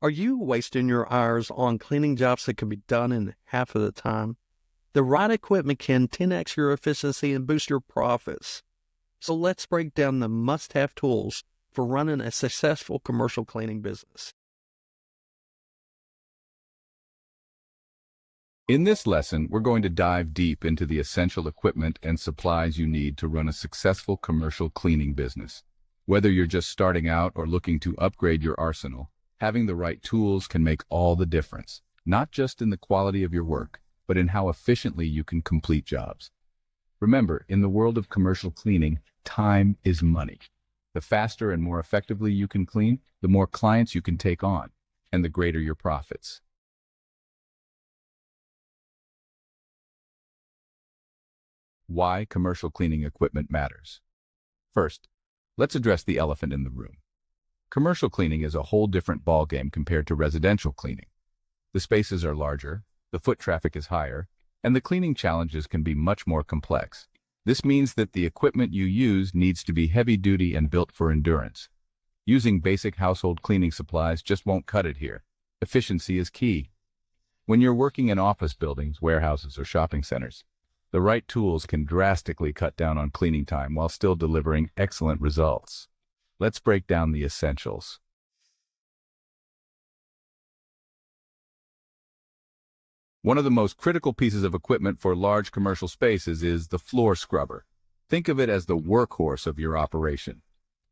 Are you wasting your hours on cleaning jobs that could be done in half of the time? The right equipment can 10x your efficiency and boost your profits. So let's break down the must-have tools for running a successful commercial cleaning business. In this lesson, we're going to dive deep into the essential equipment and supplies you need to run a successful commercial cleaning business. Whether you're just starting out or looking to upgrade your arsenal, having the right tools can make all the difference, not just in the quality of your work, but in how efficiently you can complete jobs. Remember, in the world of commercial cleaning, time is money. The faster and more effectively you can clean, the more clients you can take on, and the greater your profits. Why commercial cleaning equipment matters. First, let's address the elephant in the room. Commercial cleaning is a whole different ballgame compared to residential cleaning. The spaces are larger, the foot traffic is higher, and the cleaning challenges can be much more complex. This means that the equipment you use needs to be heavy-duty and built for endurance. Using basic household cleaning supplies just won't cut it here. Efficiency is key. When you're working in office buildings, warehouses, or shopping centers, the right tools can drastically cut down on cleaning time while still delivering excellent results. Let's break down the essentials. One of the most critical pieces of equipment for large commercial spaces is the floor scrubber. Think of it as the workhorse of your operation.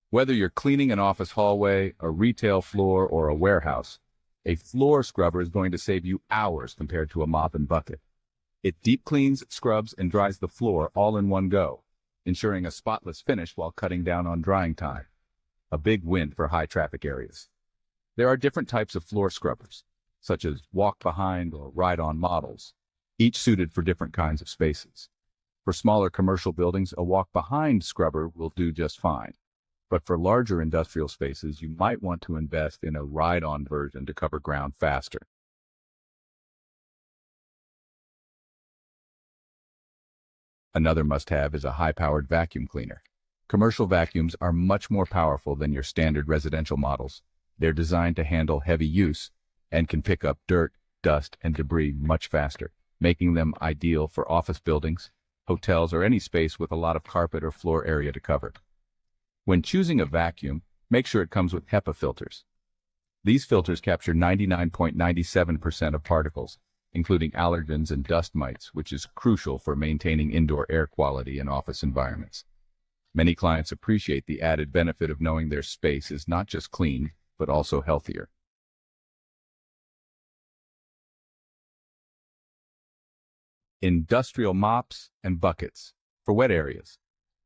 Whether you're cleaning an office hallway, a retail floor, or a warehouse, a floor scrubber is going to save you hours compared to a mop and bucket. It deep cleans, scrubs, and dries the floor all in one go, ensuring a spotless finish while cutting down on drying time. A big win for high traffic areas. There are different types of floor scrubbers, such as walk-behind or ride-on models, each suited for different kinds of spaces. For smaller commercial buildings, a walk-behind scrubber will do just fine. But for larger industrial spaces, you might want to invest in a ride-on version to cover ground faster. Another must-have is a high-powered vacuum cleaner. Commercial vacuums are much more powerful than your standard residential models. They're designed to handle heavy use and can pick up dirt, dust, and debris much faster, making them ideal for office buildings, hotels, or any space with a lot of carpet or floor area to cover. When choosing a vacuum, make sure it comes with HEPA filters. These filters capture 99.97% of particles, including allergens and dust mites, which is crucial for maintaining indoor air quality in office environments. Many clients appreciate the added benefit of knowing their space is not just clean, but also healthier. Industrial mops and buckets for wet areas.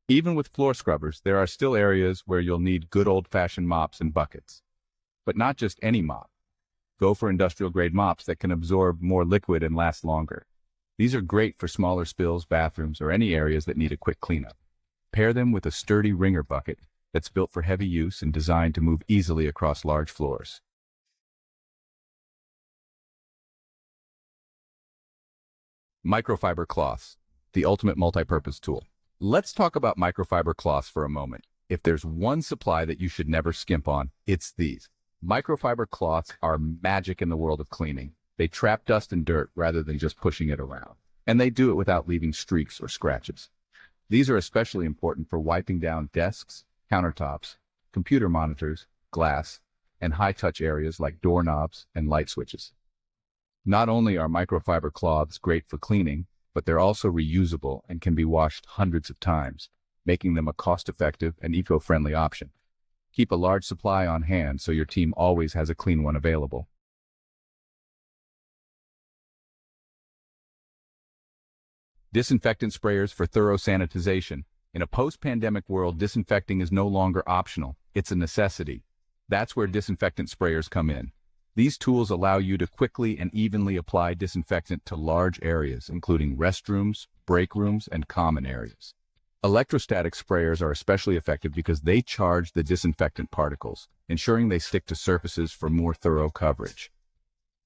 Even with floor scrubbers, there are still areas where you'll need good old-fashioned mops and buckets. But not just any mop. Go for industrial-grade mops that can absorb more liquid and last longer. These are great for smaller spills, bathrooms, or any areas that need a quick cleanup. Pair them with a sturdy wringer bucket that's built for heavy use and designed to move easily across large floors. Microfiber cloths, the ultimate multi-purpose tool. Let's talk about microfiber cloths for a moment. If there's one supply that you should never skimp on, it's these. Microfiber cloths are magic in the world of cleaning. They trap dust and dirt rather than just pushing it around. And they do it without leaving streaks or scratches. These are especially important for wiping down desks, countertops, computer monitors, glass, and high-touch areas like doorknobs and light switches. Not only are microfiber cloths great for cleaning, but they're also reusable and can be washed hundreds of times, making them a cost-effective and eco-friendly option. Keep a large supply on hand so your team always has a clean one available. Disinfectant sprayers for thorough sanitization. In a post-pandemic world, disinfecting is no longer optional. It's a necessity. That's where disinfectant sprayers come in. These tools allow you to quickly and evenly apply disinfectant to large areas, including restrooms, break rooms, and common areas. Electrostatic sprayers are especially effective because they charge the disinfectant particles, ensuring they stick to surfaces for more thorough coverage.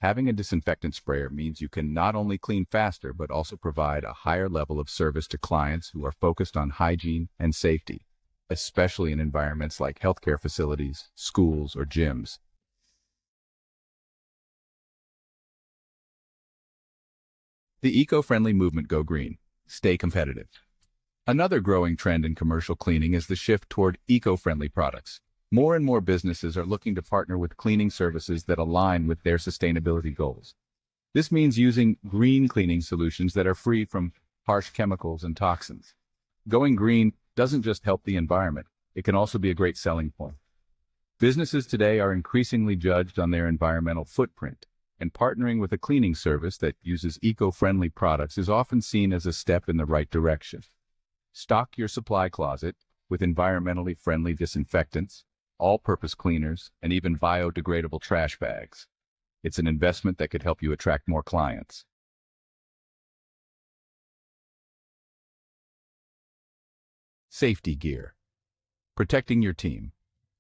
Having a disinfectant sprayer means you can not only clean faster, but also provide a higher level of service to clients who are focused on hygiene and safety, especially in environments like healthcare facilities, schools, or gyms. The eco-friendly movement go green. Stay competitive. Another growing trend in commercial cleaning is the shift toward eco-friendly products. More and more businesses are looking to partner with cleaning services that align with their sustainability goals. This means using green cleaning solutions that are free from harsh chemicals and toxins. Going green doesn't just help the environment, it can also be a great selling point. Businesses today are increasingly judged on their environmental footprint, and partnering with a cleaning service that uses eco-friendly products is often seen as a step in the right direction. Stock your supply closet with environmentally friendly disinfectants, all-purpose cleaners, and even biodegradable trash bags. It's an investment that could help you attract more clients. Safety gear. Protecting your team.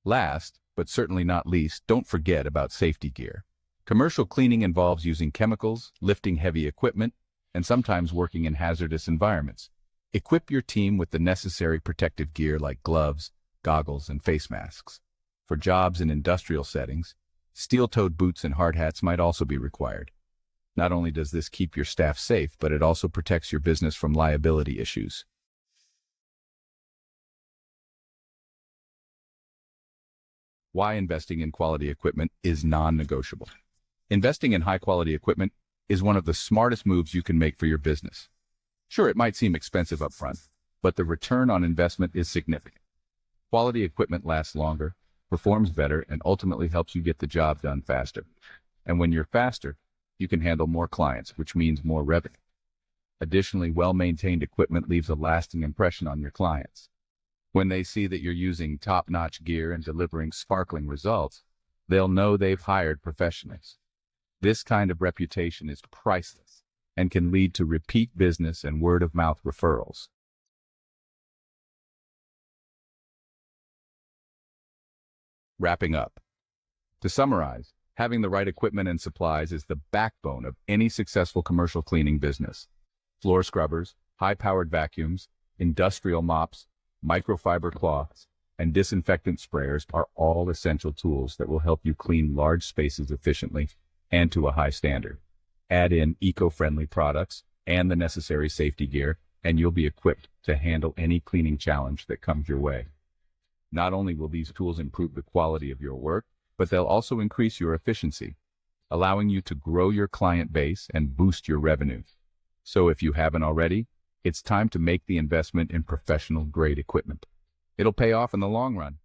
Last, but certainly not least, don't forget about safety gear. Commercial cleaning involves using chemicals, lifting heavy equipment, and sometimes working in hazardous environments. Equip your team with the necessary protective gear like gloves, goggles, and face masks. For jobs in industrial settings, steel-toed boots and hard hats might also be required. Not only does this keep your staff safe, but it also protects your business from liability issues. Why investing in quality equipment is non-negotiable. Investing in high-quality equipment is one of the smartest moves you can make for your business. Sure, it might seem expensive upfront, but the return on investment is significant. Quality equipment lasts longer, performs better, and ultimately helps you get the job done faster. And when you're faster, you can handle more clients, which means more revenue. Additionally, well-maintained equipment leaves a lasting impression on your clients. When they see that you're using top-notch gear and delivering sparkling results, they'll know they've hired professionals. This kind of reputation is priceless and can lead to repeat business and word-of-mouth referrals. Wrapping up. To summarize, having the right equipment and supplies is the backbone of any successful commercial cleaning business. Floor scrubbers, high-powered vacuums, industrial mops, microfiber cloths, and disinfectant sprayers are all essential tools that will help you clean large spaces efficiently and to a high standard. Add in eco-friendly products and the necessary safety gear, and you'll be equipped to handle any cleaning challenge that comes your way. Not only will these tools improve the quality of your work, but they'll also increase your efficiency, allowing you to grow your client base and boost your revenue. So if you haven't already, it's time to make the investment in professional-grade equipment. It'll pay off in the long run.